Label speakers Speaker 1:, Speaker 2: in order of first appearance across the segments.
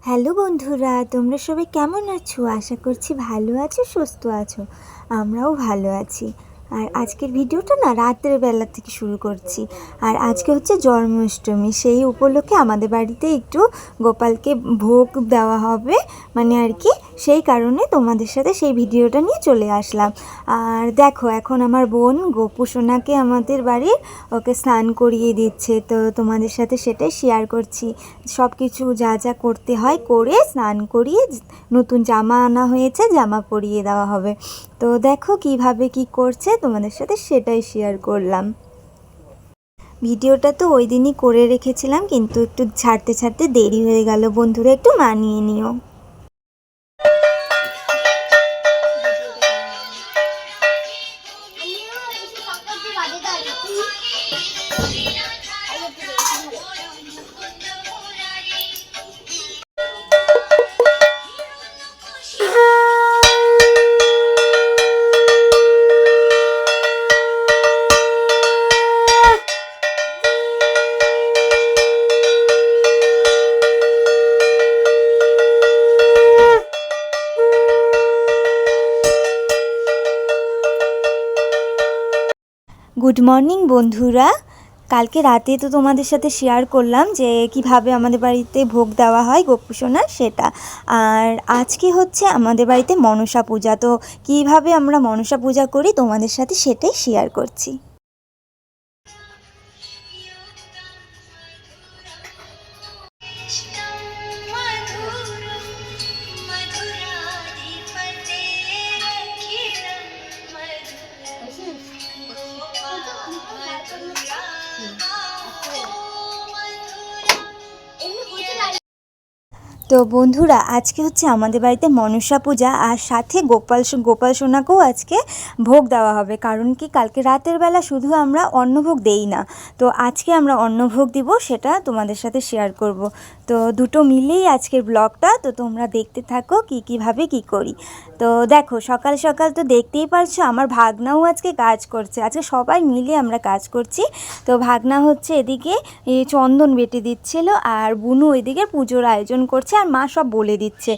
Speaker 1: Hello বন্ধুরা, তোমরা সবাই কেমন আছো? আশা করছি ভালো আছো, সুস্থ আছো। আমরাও ভালো আছি। আর আজকের ভিডিওটা না রাতের বেলা থেকে শুরু করছি। আর আজকে হচ্ছে জন্মাষ্টমী, সেই উপলক্ষে আমাদের বাড়িতে একটু গোপালকে ভোগ দেওয়া হবে, মানে আর কি সেই কারণে তোমাদের সাথে সেই ভিডিওটা নিয়ে চলে আসলাম। আর দেখো, এখন আমার বোন গোপু সোনাকে আমাদের বাড়ির ওকে স্নান করিয়ে দিচ্ছে, তো তোমাদের সাথে সেটাই শেয়ার করছি। সব কিছু যা যা করতে হয় করে স্নান করিয়ে নতুন জামা আনা হয়েছে, জামা পরিয়ে দেওয়া হবে। তো দেখো কিভাবে কি করছে, তোমাদের সাথে সেটাই শেয়ার করলাম। ভিডিওটা তো ওই দিনই করে রেখেছিলাম, কিন্তু একটু ছাড়তে ছাড়তে দেরি হয়ে গেল। বন্ধুরা একটু মানিয়ে নিও। গুড মর্নিং বন্ধুরা। কালকে রাতে তো তোমাদের সাথে শেয়ার করলাম যে কিভাবে আমাদের বাড়িতে ভোগ দেওয়া হয় গোপু সোনার, সেটা। আর আজকে হচ্ছে আমাদের বাড়িতে মনসা পূজা, তো কিভাবে আমরা মনসা পূজা করি তোমাদের সাথে সেটাই শেয়ার করছি। তো বন্ধুরা, আজকে হচ্ছে আমাদের বাড়িতে মনসা পূজা, আর সাথে গোপাল সোনাকেও আজকে ভোগ দেওয়া হবে। কারণ কি, কালকে রাতের বেলা শুধু আমরা অন্নভোগ দেই না, তো আজকে আমরা অন্নভোগ দিব, সেটা তোমাদের সাথে শেয়ার করব। তো দুটো মিলেই আজকের ব্লগটা, তো তোমরা দেখতে থাকো কীভাবে কি করি। তো দেখো, সকাল সকাল তো দেখতেই পারছো আমার ভাগনাও আজকে কাজ করছে। আজকে সবাই মিলে আমরা কাজ করছি। তো ভাগনা হচ্ছে এদিকে চন্দন বেটে দিচ্ছিল, আর বুনু ওইদিকে পুজোর আয়োজন করছে, আর মা সব বলে দিচ্ছে।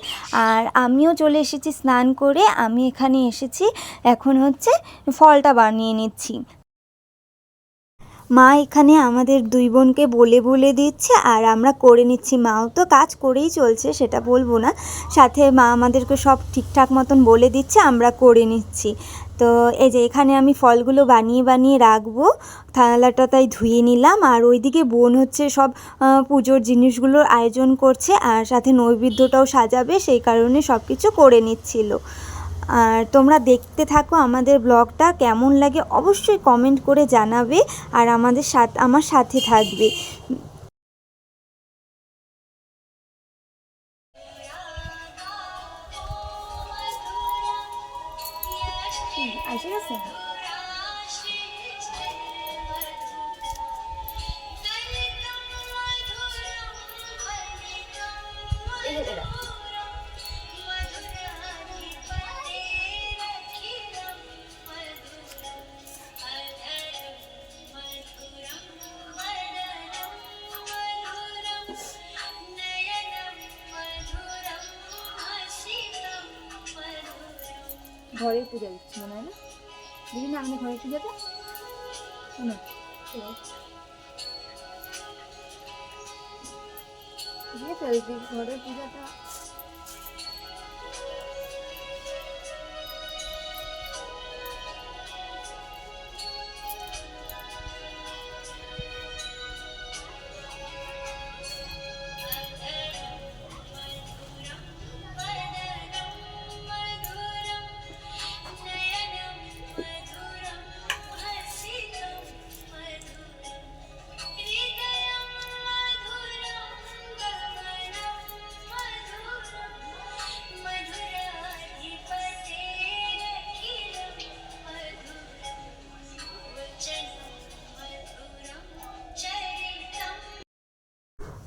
Speaker 1: আর আমিও চলে এসেছি স্নান করে, আমি এখানে এসেছি, এখন হচ্ছে ফলটা বানিয়ে নিচ্ছি। মা এখানে আমাদের দুই বোনকে বলে বলে দিচ্ছে, আর আমরা করে নিচ্ছি। মাও তো কাজ করেই চলছে, সেটা বলবো না, সাথে মা আমাদেরকে সব ঠিকঠাক মতন বলে দিচ্ছে, আমরা করে নিচ্ছি। তো এই যে এখানে আমি ফলগুলো বানিয়ে বানিয়ে রাখবো, থালাটা তাই ধুয়ে নিলাম। আর ওইদিকে বোন হচ্ছে সব পুজোর জিনিসগুলোর আয়োজন করছে, আর সাথে নৈবেদ্যটাও সাজাবে, সেই কারণে সব কিছু করে নিচ্ছিল। আর তোমরা দেখতে থাকো আমাদের ব্লগটা, কেমন লাগে অবশ্যই কমেন্ট করে জানাবে, আর আমার সাথে থাকবে। আসে গেছে। ঘরের পূজা দিচ্ছি মনে হয় না, দিদি না, আমাদের ঘরের পূজাটা শোনো, ঠিক আছে, ঘরের পূজাটা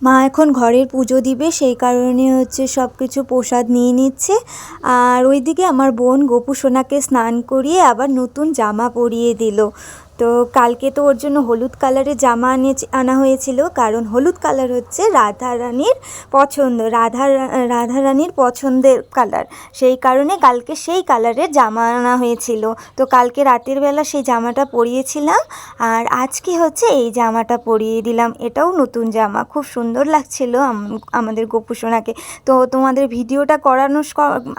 Speaker 1: মা এখন ঘরের পুজো দিবে, সেই কারণে হচ্ছে সব কিছু প্রসাদ নিয়ে নিচ্ছে। আর ওইদিকে আমার বোন গোপু সোনাকে স্নান করিয়ে আবার নতুন জামা পরিয়ে দিল। তো কালকে তো ওর জন্য হলুদ কালারের জামা আনা হয়েছিল, কারণ হলুদ কালার হচ্ছে রাধারানীর পছন্দ, রাধারানীর পছন্দের কালার, সেই কারণে কালকে সেই কালারের জামা আনা হয়েছিল। তো কালকে রাতের বেলা সেই জামাটা পরিয়েছিলাম, আর আজকে হচ্ছে এই জামাটা পরিয়ে দিলাম। এটাও নতুন জামা, খুব সুন্দর লাগছিল আমাদের গোপু সোনাকে। তো তোমাদের ভিডিওটা করানো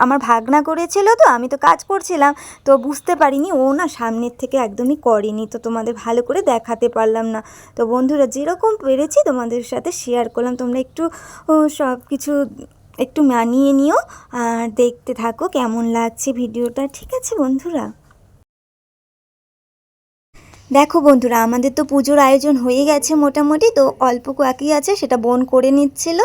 Speaker 1: আমার ভাগনা করেছিল, তো আমি তো কাজ করছিলাম, তো বুঝতে পারিনি, ও না সামনের থেকে একদমই করেনি, তো তোমাদের ভালো করে দেখাতে পারলাম না। তো বন্ধুরা, যেরকম পেরেছি তোমাদের সাথে শেয়ার করলাম, তোমরা একটু সব কিছু একটু মানিয়ে নিও আর দেখতে থাকো কেমন লাগছে ভিডিওটা, ঠিক আছে বন্ধুরা? দেখো বন্ধুরা, আমাদের তো পুজোর আয়োজন হয়ে গেছে মোটামুটি, তো অল্প কয়েকই আছে, সেটা বোন করে নিচ্ছিল।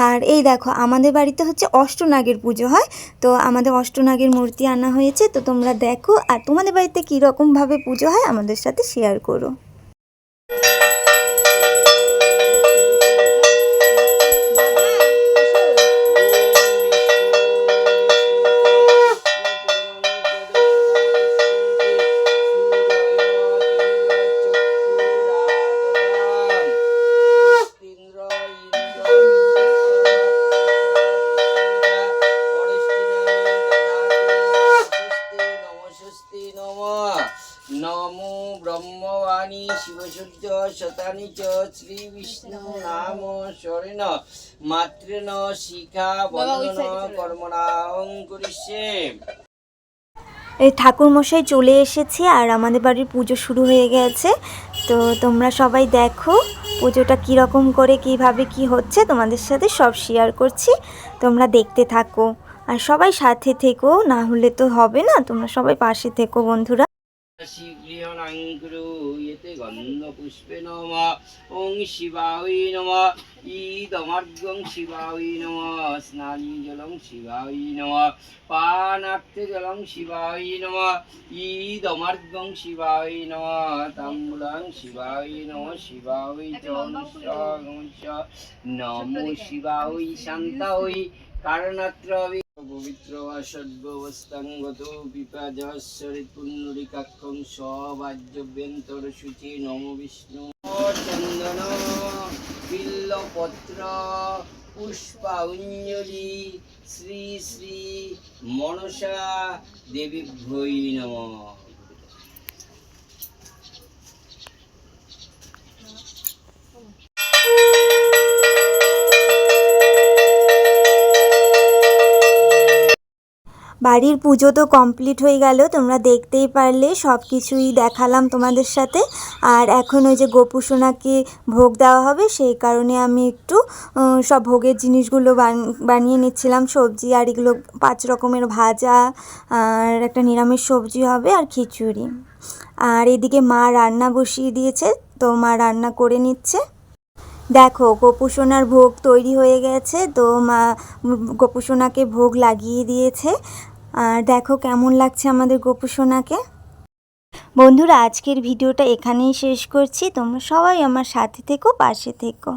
Speaker 1: আর এই দেখো, আমাদের বাড়িতে হচ্ছে অষ্টনাগের পুজো হয়, তো আমাদের অষ্টনাগের মূর্তি আনা হয়েছে। তো তোমরা দেখো, আর তোমাদের বাড়িতে কীরকমভাবে পুজো হয় আমাদের সাথে শেয়ার করো।
Speaker 2: नमो ब्रह्मवाणी शिवसूर्य शतानि च श्री विष्णु नाम शरण मात्रेन शिखा बंधन कर्मणा करिष्ये।
Speaker 1: এই ঠাকুরমশাই চলে এসেছে আর আমাদের বাড়ির পুজো শুরু হয়ে গেছে। তো তোমরা সবাই দেখো পুজোটা কীরকম করে কীভাবে কি হচ্ছে, তোমাদের সাথে সব শেয়ার করছি, তোমরা দেখতে থাকো আর সবাই সাথে থেকো, না হলে তো হবে না, তোমরা সবাই পাশে থেকো বন্ধুরা।
Speaker 2: शीघ्रियते गन्धपुष्पे नमः ओं शिवाय नमः ईदमर्घं शिवाय नमः स्नानीजलं शिवाय नमः पानार्थजलं शिवाय नमः ईदमर्घं शिवाय नमः ताम्बूलं शिवाय नमः शिवाय च नमो शिवाय शान्ताय कारणात्रवे पवित्र सद्गवस्थांगत पिपाजस्वरित पुण्डरीकाक्षं सवाज्यभ्यन्तर शुचि नमो विष्णु चंदन बिल्लपत्र पुष्पाञ्जलि श्री श्री मनसा देवीभ्यै नमः।
Speaker 1: বাড়ির পুজো তো কমপ্লিট হয়ে গেল, তোমরা দেখতেই পারলে, সব কিছুই দেখালাম তোমাদের সাথে। আর এখন ওই যে গোপু সোনাকে ভোগ দেওয়া হবে, সেই কারণে আমি একটু সব ভোগের জিনিসগুলো বানিয়ে নিচ্ছিলাম, সবজি আর এগুলো 5 রকমের ভাজা, আর একটা নিরামিষ সবজি হবে, আর খিচুড়ি। আর এদিকে মা রান্না বসিয়ে দিয়েছে, তো মা রান্না করে নিচ্ছে। দেখো গোপু সোনার ভোগ তৈরি হয়ে গেছে, তো মা গোপু সোনাকে ভোগ লাগিয়ে দিয়েছে। আর দেখো কেমন লাগছে আমাদের গোপু সোনাকে। বন্ধুরা, আজকের ভিডিওটা এখানেই শেষ করছি, তোমরা সবাই আমার সাথে থেকো, পাশে থেকো।